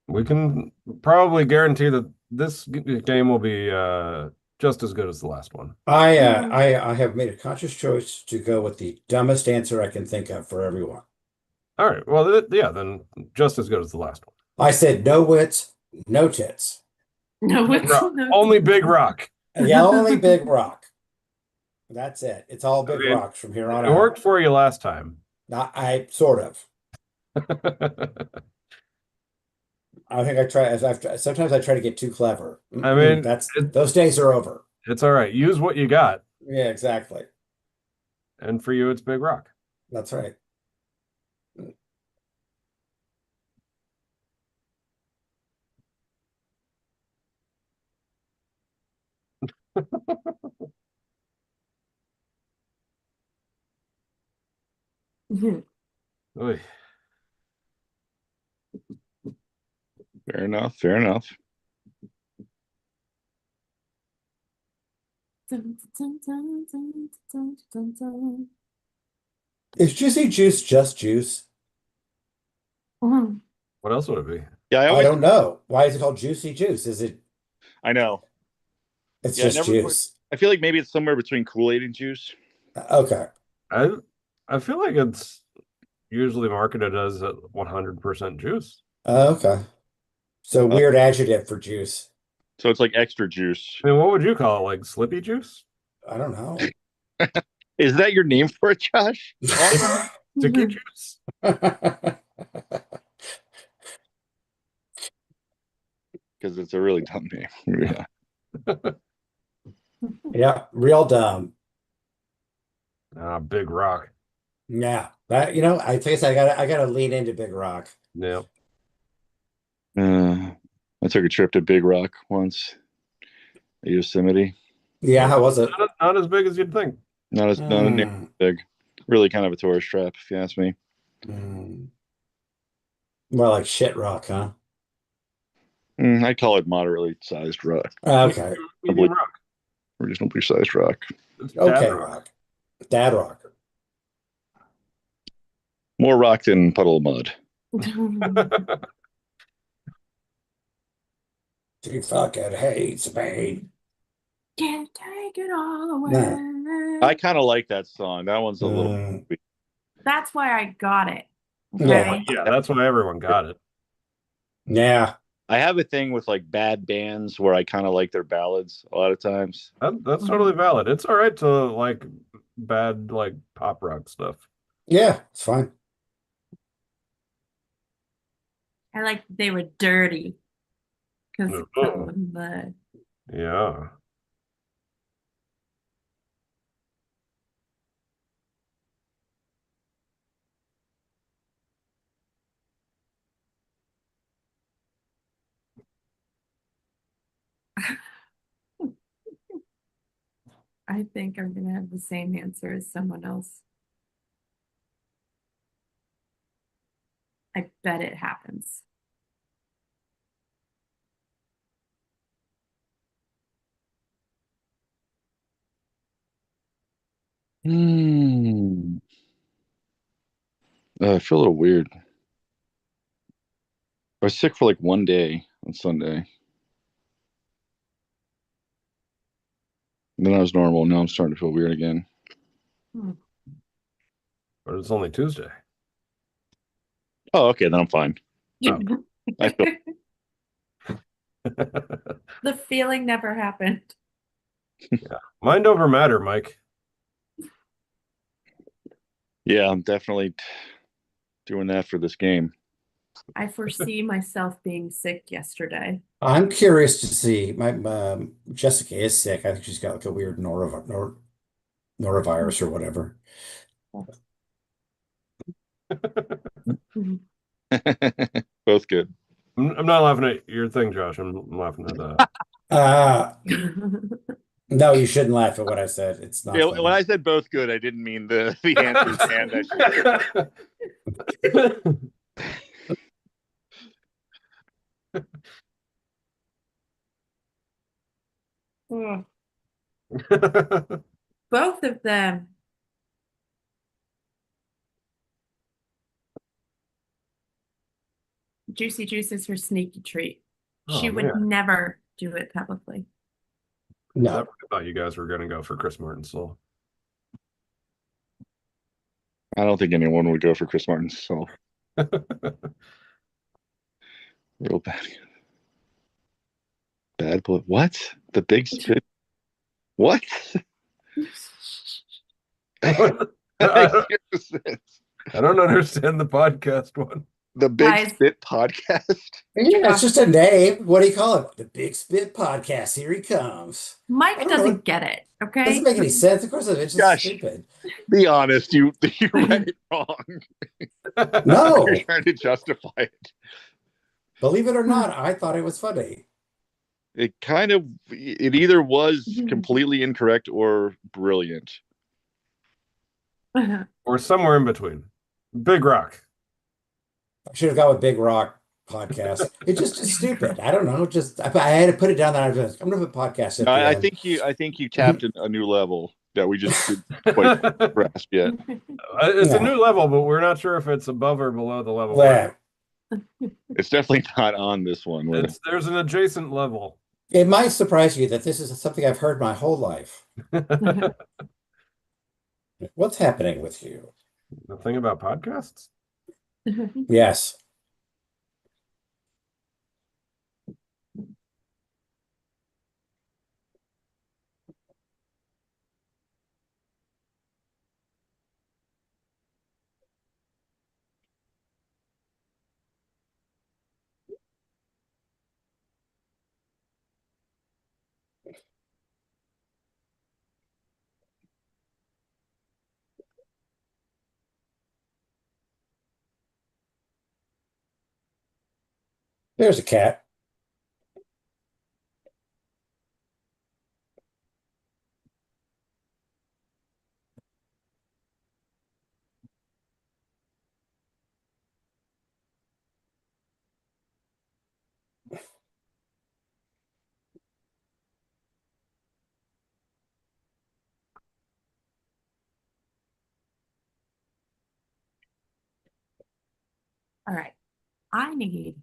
[SPEAKER 3] We can probably guarantee that this game will be just as good as the last one.
[SPEAKER 2] I have made a conscious choice to go with the dumbest answer I can think of for everyone.
[SPEAKER 3] All right, well, yeah, then just as good as the last one.
[SPEAKER 2] I said no wits, no tits.
[SPEAKER 4] No,
[SPEAKER 3] Only Big Rock.
[SPEAKER 2] Yeah, only Big Rock. That's it. It's all big
[SPEAKER 3] I mean,
[SPEAKER 2] rocks from here on
[SPEAKER 3] it worked
[SPEAKER 2] out.
[SPEAKER 3] for you last time.
[SPEAKER 2] I sort of. I think I try sometimes I try to get too clever.
[SPEAKER 3] I mean,
[SPEAKER 2] Those days are over.
[SPEAKER 3] it's all right. Use what you got.
[SPEAKER 2] Yeah, exactly.
[SPEAKER 3] And for you, it's Big Rock.
[SPEAKER 2] That's right.
[SPEAKER 3] Oy.
[SPEAKER 1] Fair enough. Fair enough.
[SPEAKER 2] Is Juicy Juice just juice?
[SPEAKER 3] What else would it be?
[SPEAKER 1] Yeah,
[SPEAKER 2] I don't know. Why is it called Juicy Juice?
[SPEAKER 1] I know.
[SPEAKER 2] It's
[SPEAKER 1] Yeah, I
[SPEAKER 2] just
[SPEAKER 1] never.
[SPEAKER 2] juice.
[SPEAKER 1] I feel like maybe it's somewhere between Kool-Aid and juice.
[SPEAKER 2] Okay.
[SPEAKER 3] I feel like it's usually marketed as a 100% juice.
[SPEAKER 2] Okay. So weird adjective for juice.
[SPEAKER 1] So it's like extra juice.
[SPEAKER 3] I mean, what would you call it? Like Slippy juice?
[SPEAKER 2] I don't know.
[SPEAKER 1] Is that your name for it, Josh?
[SPEAKER 3] Sticky juice?
[SPEAKER 1] Because it's a really dumb name. Yeah.
[SPEAKER 2] Yeah, real dumb.
[SPEAKER 3] Big Rock.
[SPEAKER 2] Yeah. I guess I gotta lean into Big Rock.
[SPEAKER 3] Yeah.
[SPEAKER 1] I took a trip to Big Rock once, Yosemite.
[SPEAKER 2] Yeah, how was it?
[SPEAKER 3] Not as big as you'd think.
[SPEAKER 1] Not near big. Really kind of a tourist trap, if you ask me.
[SPEAKER 2] More like shit rock, huh?
[SPEAKER 1] I call it moderately sized rock.
[SPEAKER 2] Okay.
[SPEAKER 3] Medium rock.
[SPEAKER 1] Reasonably sized rock.
[SPEAKER 3] It's
[SPEAKER 2] Okay,
[SPEAKER 3] dad
[SPEAKER 2] rock. Dad rock.
[SPEAKER 1] More rock than puddle of mud.
[SPEAKER 2] She fucking hates me.
[SPEAKER 4] Can't take it all away.
[SPEAKER 2] No.
[SPEAKER 1] I kind of like that song. That one's a little.
[SPEAKER 4] That's why I got it.
[SPEAKER 2] Yeah.
[SPEAKER 3] Yeah, that's why everyone got it.
[SPEAKER 2] Yeah.
[SPEAKER 1] I have a thing with like bad bands where I kind of like their ballads a lot of times.
[SPEAKER 3] That's totally valid. It's all right to like bad like pop rock stuff.
[SPEAKER 2] Yeah, it's fine.
[SPEAKER 4] I like they were dirty because
[SPEAKER 3] Oh.
[SPEAKER 4] the
[SPEAKER 3] Yeah.
[SPEAKER 4] I think I'm gonna have the same answer as someone else. I bet it happens.
[SPEAKER 1] I feel a little weird. I was sick for like one day on Sunday. And then I was normal. Now I'm starting to feel weird again.
[SPEAKER 3] But it's only Tuesday.
[SPEAKER 1] Oh, okay. Then I'm fine.
[SPEAKER 3] Oh.
[SPEAKER 1] I feel
[SPEAKER 4] The feeling never happened.
[SPEAKER 3] Yeah. Mind over matter, Mike.
[SPEAKER 1] Yeah, I'm definitely doing that for this game.
[SPEAKER 4] I foresee myself being sick yesterday.
[SPEAKER 2] I'm curious to see. My Jessica is sick. I think she's got like a weird norovirus or whatever.
[SPEAKER 1] Both good.
[SPEAKER 3] I'm not laughing at your thing, Josh. I'm laughing at
[SPEAKER 2] No, you shouldn't laugh at what I said. It's not
[SPEAKER 1] Yeah,
[SPEAKER 2] funny.
[SPEAKER 1] when I said both good, I didn't mean the answers and that
[SPEAKER 4] Both of them. Juicy Juice is her sneaky treat. She would never do it publicly.
[SPEAKER 2] No.
[SPEAKER 3] I thought you guys were gonna go for Chris Martin's soul.
[SPEAKER 1] I don't think anyone would go for Chris Martin's soul. Real bad. Bad boy. What? The big spit? What?
[SPEAKER 3] I don't understand the podcast one.
[SPEAKER 1] The Big
[SPEAKER 4] Guys.
[SPEAKER 1] Spit Podcast.
[SPEAKER 2] Yeah, it's just a name. What do you call it? The Big Spit Podcast. Here he comes. I
[SPEAKER 4] Mike
[SPEAKER 2] don't know.
[SPEAKER 4] doesn't get it.
[SPEAKER 2] Doesn't
[SPEAKER 4] Okay.
[SPEAKER 2] make any sense. Of course, it's just
[SPEAKER 1] Gosh.
[SPEAKER 2] stupid.
[SPEAKER 1] Be honest, you read it wrong.
[SPEAKER 2] No,
[SPEAKER 1] You're trying to justify it.
[SPEAKER 2] believe it or not, I thought it was funny.
[SPEAKER 1] It either was completely incorrect or brilliant.
[SPEAKER 3] Or somewhere in between. Big Rock.
[SPEAKER 2] I should have gone with Big Rock Podcast. It's just stupid. I don't know. Just I had to put it down there. I'm gonna put podcast at the
[SPEAKER 1] I
[SPEAKER 2] end.
[SPEAKER 1] think you tapped a new level that we just didn't quite grasp yet.
[SPEAKER 3] It's a new level, but we're not sure if it's above or below the level.
[SPEAKER 2] Yeah.
[SPEAKER 1] It's definitely not on this one.
[SPEAKER 3] There's an adjacent level.
[SPEAKER 2] It might surprise you that this is something I've heard my whole life. What's happening with you?
[SPEAKER 3] The thing about podcasts?
[SPEAKER 2] Yes. There's a cat.
[SPEAKER 4] All right. I need,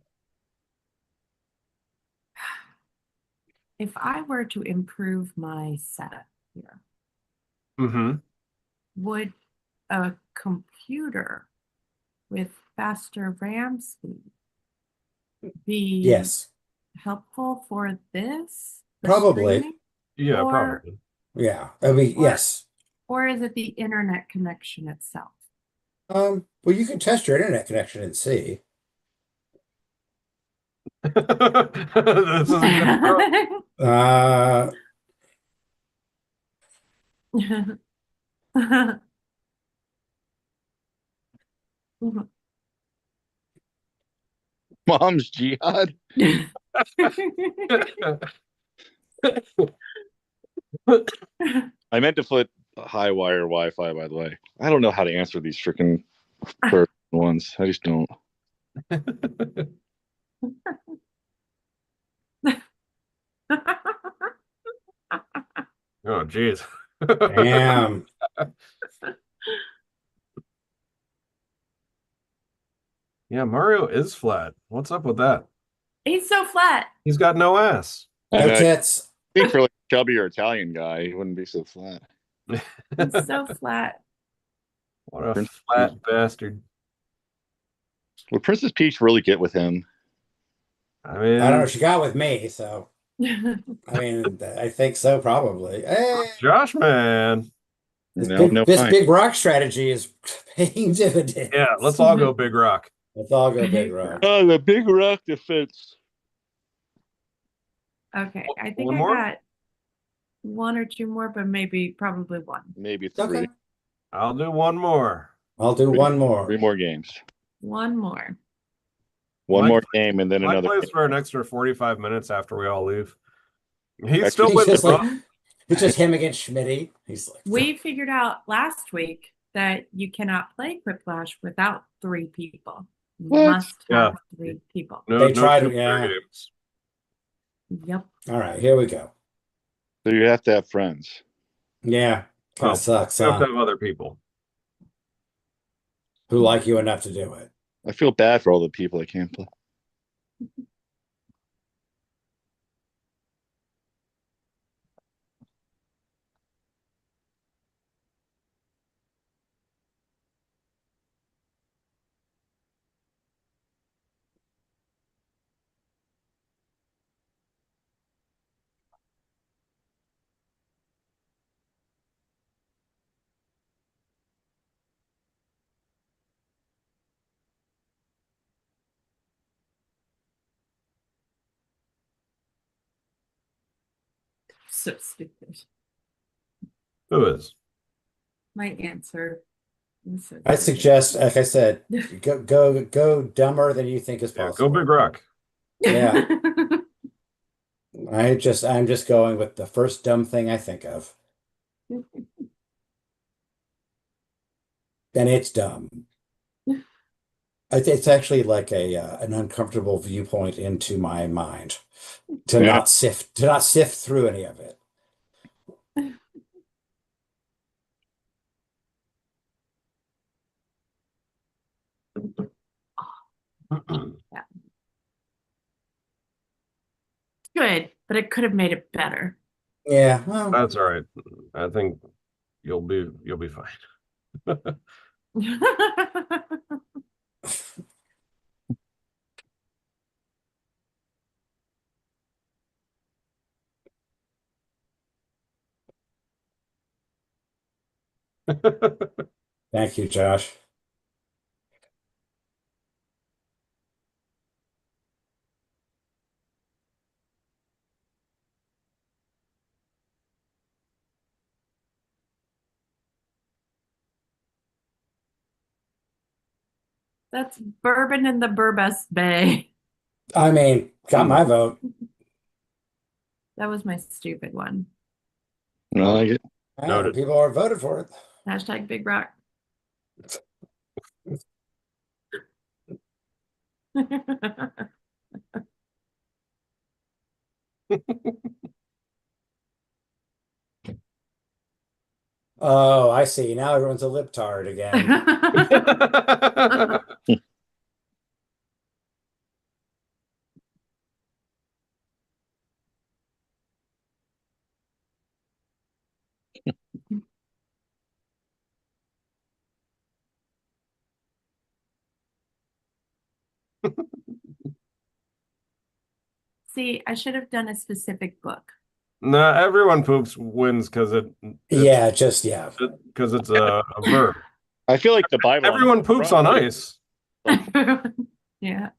[SPEAKER 4] if I were to improve my setup here,
[SPEAKER 3] Mm-hmm.
[SPEAKER 4] would a computer with faster RAM speed be
[SPEAKER 2] Yes.
[SPEAKER 4] helpful for this? For
[SPEAKER 2] Probably.
[SPEAKER 4] streaming?
[SPEAKER 3] Yeah,
[SPEAKER 4] Or-
[SPEAKER 3] probably.
[SPEAKER 2] Yeah. I mean,
[SPEAKER 4] Or-
[SPEAKER 2] yes.
[SPEAKER 4] Or is it the internet connection itself?
[SPEAKER 2] Well, you can test your internet connection and see.
[SPEAKER 3] This is a good
[SPEAKER 2] Uh,
[SPEAKER 1] Mom's jihad. I meant to put high wire Wi-Fi, by the way. I don't know how to answer these freaking first ones. I just don't.
[SPEAKER 3] Oh, geez.
[SPEAKER 2] damn.
[SPEAKER 3] Yeah, Mario is flat. What's up with that?
[SPEAKER 4] He's so flat.
[SPEAKER 3] He's got no ass.
[SPEAKER 2] No
[SPEAKER 1] I
[SPEAKER 2] tits.
[SPEAKER 1] think for like a chubby or Italian guy, he wouldn't be so flat.
[SPEAKER 4] He's so flat.
[SPEAKER 3] What a flat bastard.
[SPEAKER 1] Would Princess Peach really get with him?
[SPEAKER 3] I mean,
[SPEAKER 2] I don't know. She got with me, so I mean, I think so, probably. Hey,
[SPEAKER 3] Josh, man.
[SPEAKER 2] this big rock strategy is paying dividends.
[SPEAKER 3] Yeah, let's all go Big Rock.
[SPEAKER 2] Let's all go Big Rock.
[SPEAKER 1] Oh, the big rock defense.
[SPEAKER 4] Okay, I think
[SPEAKER 3] One
[SPEAKER 4] I
[SPEAKER 3] more?
[SPEAKER 4] got one or two more, but probably one.
[SPEAKER 1] Maybe three.
[SPEAKER 2] Okay.
[SPEAKER 3] I'll do one more.
[SPEAKER 2] I'll do one more.
[SPEAKER 1] 3 more games.
[SPEAKER 4] One more.
[SPEAKER 1] One
[SPEAKER 3] Mike-
[SPEAKER 1] more game and then
[SPEAKER 3] Mike
[SPEAKER 1] another.
[SPEAKER 3] plays for an extra 45 minutes after we all leave. He's
[SPEAKER 1] Actually,
[SPEAKER 3] still
[SPEAKER 2] He's
[SPEAKER 3] with
[SPEAKER 2] just
[SPEAKER 3] the
[SPEAKER 2] like, it's just him against Schmitty. He's like,
[SPEAKER 4] We figured out last week that you cannot play Quiplash without 3 people. You
[SPEAKER 1] What?
[SPEAKER 4] must have 3 people.
[SPEAKER 3] No,
[SPEAKER 2] They tried,
[SPEAKER 3] two
[SPEAKER 2] yeah.
[SPEAKER 3] games.
[SPEAKER 4] Yep.
[SPEAKER 2] all right, here we go.
[SPEAKER 1] So you have to have friends.
[SPEAKER 2] Yeah, kind
[SPEAKER 3] Oh,
[SPEAKER 2] of sucks,
[SPEAKER 3] You have to
[SPEAKER 2] huh?
[SPEAKER 3] have other people.
[SPEAKER 2] Who like you enough to do it.
[SPEAKER 1] I feel bad for all the people that can't play.
[SPEAKER 4] So stupid.
[SPEAKER 3] Who is?
[SPEAKER 4] My answer is so
[SPEAKER 2] I
[SPEAKER 4] stupid.
[SPEAKER 2] suggest, like I said, go dumber than you think is
[SPEAKER 3] Yeah, go
[SPEAKER 2] possible.
[SPEAKER 3] Big Rock.
[SPEAKER 2] Yeah. I'm just going with the first dumb thing I think of. And it's dumb. It's actually like an uncomfortable viewpoint into my mind to
[SPEAKER 1] Yeah.
[SPEAKER 2] not sift through any of it.
[SPEAKER 4] Yeah. Good, but it could have made it better.
[SPEAKER 2] Yeah, well,
[SPEAKER 3] That's all right. I think you'll be fine.
[SPEAKER 2] thank you, Josh.
[SPEAKER 4] That's bourbon in the Burbess Bay.
[SPEAKER 2] I mean, got my vote.
[SPEAKER 4] That was my stupid one.
[SPEAKER 1] I like it.
[SPEAKER 2] Yeah,
[SPEAKER 3] Noted.
[SPEAKER 2] people are voted for it.
[SPEAKER 4] Hashtag Big Rock.
[SPEAKER 2] Oh, I see. Now everyone's a libtard again.
[SPEAKER 4] See, I should have done a specific book.
[SPEAKER 3] Nah, everyone poops wins because
[SPEAKER 2] Yeah, just yeah.
[SPEAKER 3] because it's a verb.
[SPEAKER 1] I feel like the Bible.
[SPEAKER 3] Everyone poops on ice.
[SPEAKER 4] Yeah.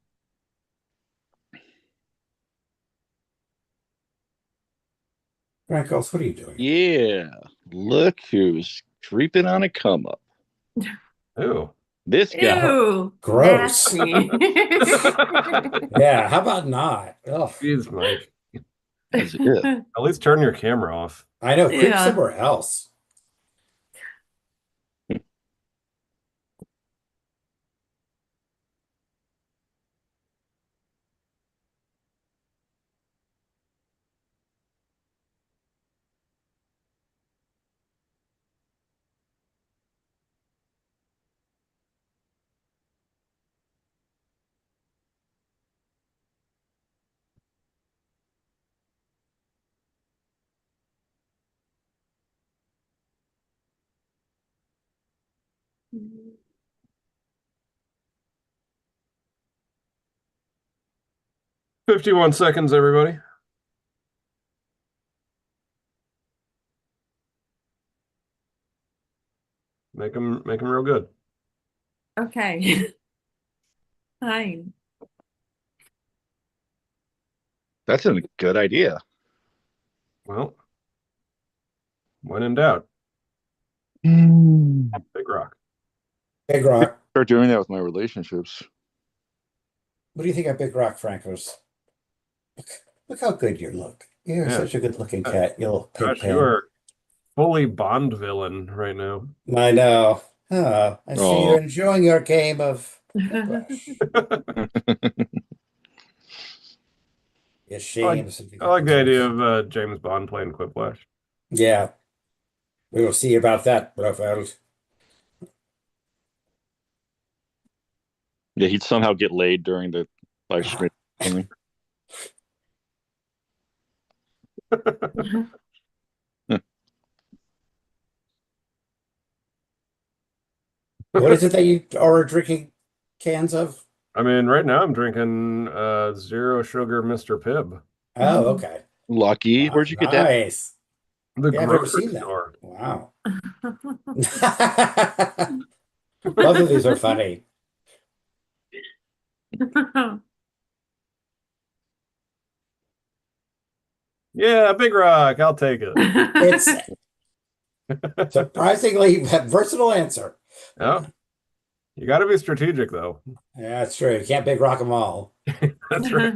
[SPEAKER 2] Frankels, what are you doing?
[SPEAKER 1] Yeah. Look who's creeping on a come up.
[SPEAKER 3] Ew.
[SPEAKER 1] This guy.
[SPEAKER 4] Ew.
[SPEAKER 2] Gross.
[SPEAKER 4] Nasty.
[SPEAKER 2] Yeah, how about not? Oh,
[SPEAKER 3] Jeez, Mike.
[SPEAKER 1] That's it.
[SPEAKER 3] At least turn your camera off.
[SPEAKER 2] I know. Creep
[SPEAKER 4] Yeah.
[SPEAKER 2] somewhere else.
[SPEAKER 4] Mhm.
[SPEAKER 3] 51 seconds, everybody. Make them real good.
[SPEAKER 4] Okay. Fine.
[SPEAKER 1] That's a good idea.
[SPEAKER 3] Well, when in doubt,
[SPEAKER 1] Start
[SPEAKER 3] Big Rock.
[SPEAKER 2] Big Rock.
[SPEAKER 1] doing that with my relationships.
[SPEAKER 2] What do you think of Big Rock, Frankos? Look how good you look. You're
[SPEAKER 3] Yeah.
[SPEAKER 2] such a good-looking cat, you little pig
[SPEAKER 3] Gosh, you
[SPEAKER 2] pen.
[SPEAKER 3] are fully Bond villain right now.
[SPEAKER 2] I know. Oh, I see
[SPEAKER 1] Aw.
[SPEAKER 2] you're enjoying your game of Whiplash.
[SPEAKER 3] I
[SPEAKER 2] Shame.
[SPEAKER 3] like the idea of James Bond playing Quiplash.
[SPEAKER 2] Yeah, we will see about that, Blofeld.
[SPEAKER 1] Yeah, he'd somehow get laid during the by Schmidt. Something.
[SPEAKER 2] What is it that you are drinking cans of?
[SPEAKER 3] I mean, right now I'm drinking zero sugar Mr. Pibb.
[SPEAKER 2] Oh, okay.
[SPEAKER 1] Lucky. Where'd you get that?
[SPEAKER 2] Nice.
[SPEAKER 3] The
[SPEAKER 2] Yeah, I've never
[SPEAKER 3] grocery
[SPEAKER 2] seen that.
[SPEAKER 3] store.
[SPEAKER 2] Wow. Both of these are funny.
[SPEAKER 3] Yeah, Big Rock. I'll take it.
[SPEAKER 2] It's surprisingly versatile answer.
[SPEAKER 3] Yeah. You got to be strategic, though.
[SPEAKER 2] Yeah, that's true. You can't big rock them all.
[SPEAKER 3] That's right.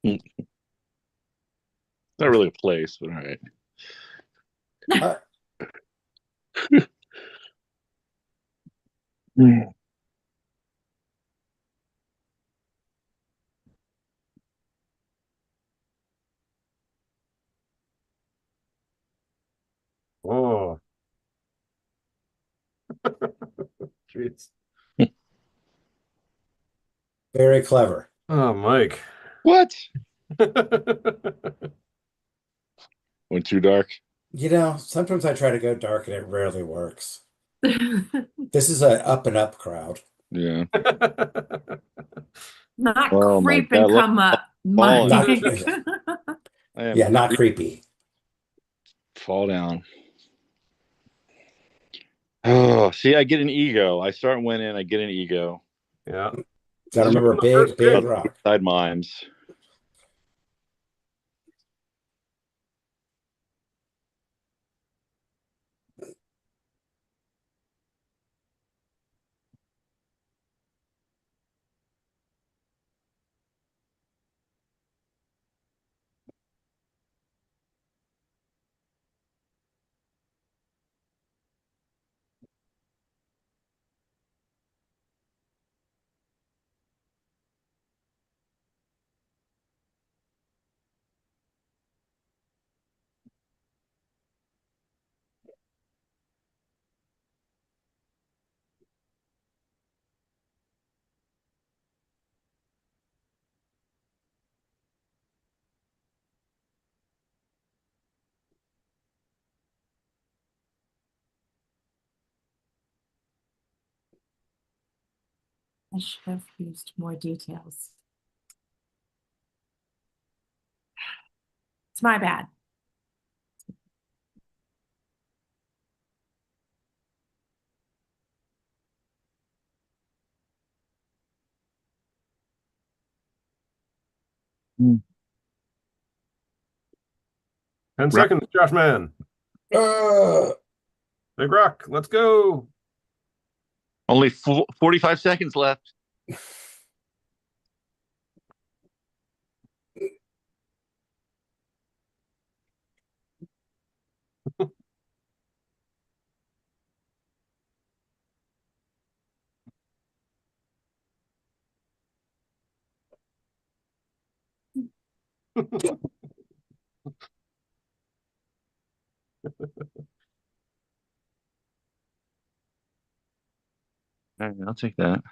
[SPEAKER 1] Not really a place, but all right.
[SPEAKER 2] Uh,
[SPEAKER 3] Oh, jeez.
[SPEAKER 2] very clever.
[SPEAKER 3] Oh, Mike.
[SPEAKER 1] What? Went too dark.
[SPEAKER 2] Sometimes I try to go dark and it rarely works. This is an up and up crowd.
[SPEAKER 1] Yeah.
[SPEAKER 4] Not
[SPEAKER 1] Oh my
[SPEAKER 4] creep and
[SPEAKER 1] God, look,
[SPEAKER 4] come up,
[SPEAKER 1] falling.
[SPEAKER 4] Mike.
[SPEAKER 1] I am
[SPEAKER 2] Yeah, not creepy.
[SPEAKER 1] fall down. Oh, see, I get an ego. I start winning. I get an ego.
[SPEAKER 3] Yeah.
[SPEAKER 2] Gotta
[SPEAKER 3] This is
[SPEAKER 2] remember
[SPEAKER 3] the first
[SPEAKER 2] big
[SPEAKER 3] game.
[SPEAKER 2] rock.
[SPEAKER 1] Side mimes.
[SPEAKER 4] I should have used more details. It's my bad.
[SPEAKER 1] Mm.
[SPEAKER 3] 10 seconds, Josh Man.
[SPEAKER 2] Uh,
[SPEAKER 3] Big Rock, let's go.
[SPEAKER 1] Only 45 seconds left. All right, I'll take that.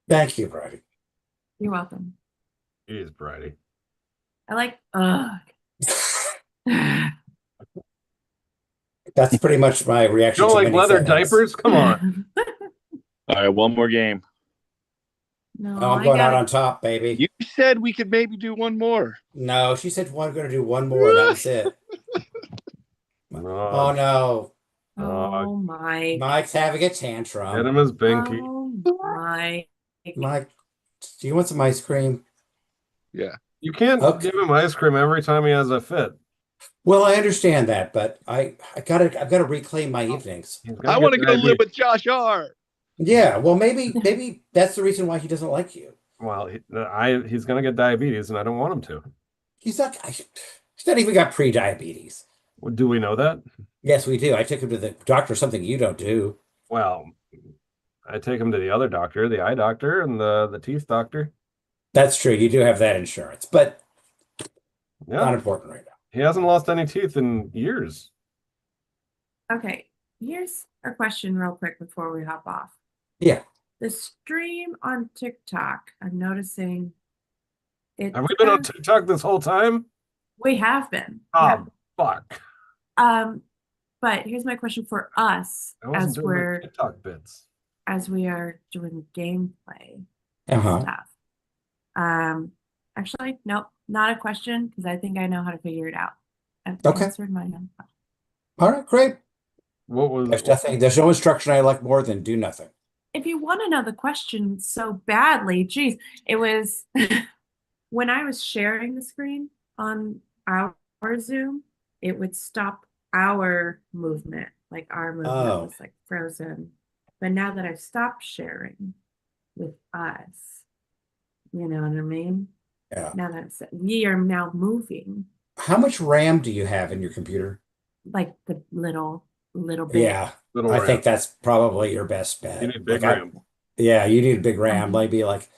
[SPEAKER 2] Thank you, Brady.
[SPEAKER 4] You're welcome.
[SPEAKER 3] Jeez, Brady.
[SPEAKER 4] I like ugh.
[SPEAKER 2] That's pretty much my
[SPEAKER 3] You
[SPEAKER 2] reaction
[SPEAKER 3] don't
[SPEAKER 2] to
[SPEAKER 3] like
[SPEAKER 2] many
[SPEAKER 3] leather
[SPEAKER 2] things.
[SPEAKER 3] diapers? Come on.
[SPEAKER 1] All right, one more game.
[SPEAKER 4] No,
[SPEAKER 2] Oh, I'm
[SPEAKER 4] I
[SPEAKER 2] going out
[SPEAKER 4] gotta
[SPEAKER 2] on top, baby.
[SPEAKER 1] You said we could maybe do one more.
[SPEAKER 2] No, she said we're going to do one more. That was it. Oh, no.
[SPEAKER 4] Oh my.
[SPEAKER 2] Mike's having a
[SPEAKER 3] Get
[SPEAKER 2] tantrum.
[SPEAKER 3] him his binky.
[SPEAKER 4] Oh my.
[SPEAKER 2] Mike, do you want some ice cream?
[SPEAKER 1] Yeah.
[SPEAKER 3] You can't
[SPEAKER 2] Okay.
[SPEAKER 3] give him ice cream every time he has a fit.
[SPEAKER 2] Well, I understand that, but I've got to reclaim my evenings.
[SPEAKER 3] He's
[SPEAKER 1] I
[SPEAKER 3] gonna
[SPEAKER 1] want
[SPEAKER 3] get
[SPEAKER 1] to go live
[SPEAKER 3] diabetes.
[SPEAKER 1] with Josh R.
[SPEAKER 2] Yeah, well, maybe that's the reason why he doesn't like you.
[SPEAKER 3] Well, he's gonna get diabetes, and I don't want him to.
[SPEAKER 2] He's not even got pre-diabetes.
[SPEAKER 3] Do we know that?
[SPEAKER 2] Yes, we do. I took him to the doctor, something you don't do.
[SPEAKER 3] Well, I take him to the other doctor, the eye doctor, and the teeth doctor.
[SPEAKER 2] That's true. You do have that insurance, but not
[SPEAKER 3] Yeah,
[SPEAKER 2] important right now.
[SPEAKER 3] he hasn't lost any teeth in years.
[SPEAKER 4] Okay, here's a question real quick before we hop off.
[SPEAKER 2] Yeah.
[SPEAKER 4] The stream on TikTok, I'm noticing it.
[SPEAKER 3] Have we been on TikTok this whole time?
[SPEAKER 4] We have been.
[SPEAKER 3] Oh,
[SPEAKER 4] Yeah.
[SPEAKER 3] fuck.
[SPEAKER 4] But here's my question for us
[SPEAKER 3] I wasn't
[SPEAKER 4] as
[SPEAKER 3] doing my
[SPEAKER 4] we're
[SPEAKER 3] TikTok bits.
[SPEAKER 4] as we are doing gameplay
[SPEAKER 2] Uh-huh.
[SPEAKER 4] stuff. Actually, nope, not a question because I think I know how to figure it out. I've
[SPEAKER 2] Okay.
[SPEAKER 4] answered my own question.
[SPEAKER 2] All right, great.
[SPEAKER 3] What was
[SPEAKER 2] There's nothing, there's no instruction I like more than do nothing.
[SPEAKER 4] If you want to know the question so badly, geez, it was when I was sharing the screen on our Zoom, it would stop our movement, like our movement
[SPEAKER 2] Oh.
[SPEAKER 4] was like frozen. But now that I've stopped sharing with us, you know what I mean?
[SPEAKER 2] Yeah.
[SPEAKER 4] Now that we are now moving,
[SPEAKER 2] How much RAM do you have in your computer?
[SPEAKER 4] like the little bit.
[SPEAKER 2] Yeah,
[SPEAKER 3] little
[SPEAKER 2] I
[SPEAKER 3] RAM?
[SPEAKER 2] think that's probably your best
[SPEAKER 3] You
[SPEAKER 2] bet.
[SPEAKER 3] need big
[SPEAKER 2] Like
[SPEAKER 3] RAM.
[SPEAKER 2] yeah, you need a big RAM,
[SPEAKER 4] Mhm.
[SPEAKER 2] maybe like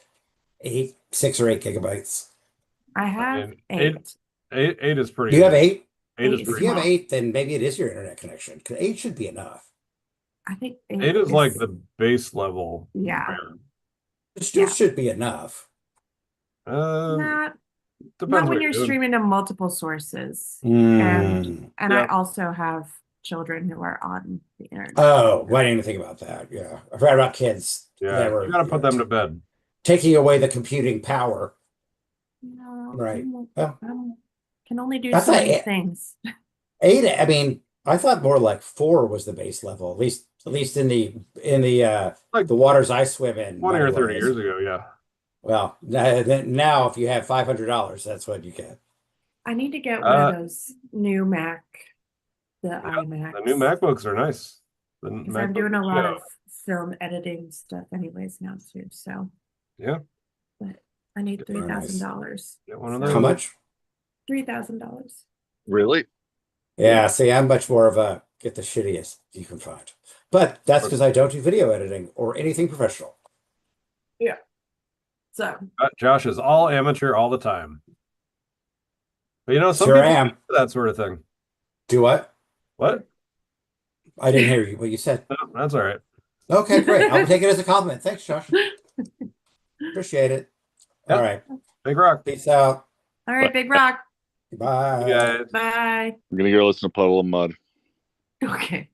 [SPEAKER 2] 6 or 8 gigabytes.
[SPEAKER 4] I
[SPEAKER 3] I
[SPEAKER 4] have
[SPEAKER 3] mean,
[SPEAKER 4] 8.
[SPEAKER 3] eight is pretty
[SPEAKER 2] You have
[SPEAKER 3] good.
[SPEAKER 2] 8?
[SPEAKER 3] Eight is
[SPEAKER 4] Eight is
[SPEAKER 2] If
[SPEAKER 3] pretty
[SPEAKER 2] you have
[SPEAKER 3] good.
[SPEAKER 4] small.
[SPEAKER 2] 8, then maybe it is your internet connection. 'Cause 8 should be enough.
[SPEAKER 4] I think
[SPEAKER 3] Eight is like the base level
[SPEAKER 4] yeah.
[SPEAKER 3] RAM.
[SPEAKER 2] It still
[SPEAKER 4] Yeah.
[SPEAKER 2] should be enough.
[SPEAKER 4] Not
[SPEAKER 3] Depends
[SPEAKER 4] when
[SPEAKER 3] what
[SPEAKER 4] you're
[SPEAKER 3] you're doing.
[SPEAKER 4] streaming to multiple sources.
[SPEAKER 2] Mm.
[SPEAKER 4] And
[SPEAKER 3] Yeah.
[SPEAKER 4] I also have children who are on the internet.
[SPEAKER 2] Oh, why didn't even think about that? Yeah, I forgot about kids.
[SPEAKER 3] Yeah,
[SPEAKER 2] That were
[SPEAKER 3] you gotta put them to bed.
[SPEAKER 2] taking away the computing power.
[SPEAKER 4] No,
[SPEAKER 2] Right. Well,
[SPEAKER 4] can only do
[SPEAKER 2] I
[SPEAKER 4] so
[SPEAKER 2] thought
[SPEAKER 4] many things.
[SPEAKER 2] 8. I mean, I thought more like 4 was the base level. At least in the
[SPEAKER 3] Like
[SPEAKER 2] the waters I swim in.
[SPEAKER 3] 20 or 30
[SPEAKER 2] money-wise.
[SPEAKER 3] years ago, yeah.
[SPEAKER 2] Well, now if you have $500, that's what you get.
[SPEAKER 4] I need to get one of
[SPEAKER 3] Uh,
[SPEAKER 4] those new Mac, the iMacs.
[SPEAKER 3] The new MacBooks are nice. The
[SPEAKER 4] Because I'm
[SPEAKER 3] MacBook
[SPEAKER 4] doing a lot
[SPEAKER 3] Pro.
[SPEAKER 4] of film editing stuff anyways now too. So
[SPEAKER 3] Yeah,
[SPEAKER 4] but I need
[SPEAKER 2] Very nice.
[SPEAKER 4] $3,000.
[SPEAKER 3] get one of
[SPEAKER 2] How
[SPEAKER 3] those.
[SPEAKER 2] much?
[SPEAKER 4] $3,000.
[SPEAKER 1] Really?
[SPEAKER 2] Yeah, see, I'm much more of a get the shittiest you can find. But that's because I don't do video editing or anything professional.
[SPEAKER 4] Yeah. So
[SPEAKER 3] Josh is all amateur all the time. But you know, some
[SPEAKER 2] Sure
[SPEAKER 3] people
[SPEAKER 2] am.
[SPEAKER 3] do that sort of thing.
[SPEAKER 2] Do what?
[SPEAKER 3] What?
[SPEAKER 2] I didn't hear you. What you said.
[SPEAKER 3] No, that's all right.
[SPEAKER 2] Okay, great. I'll take it as a compliment. Thanks, Josh. Appreciate it.
[SPEAKER 3] Yep.
[SPEAKER 2] All right.
[SPEAKER 3] Big rock.
[SPEAKER 2] Peace out.
[SPEAKER 4] all right, Big Rock.
[SPEAKER 2] Bye.
[SPEAKER 3] You guys.
[SPEAKER 4] Bye.
[SPEAKER 1] I'm gonna go listen to Puddle of Mud.
[SPEAKER 4] Okay.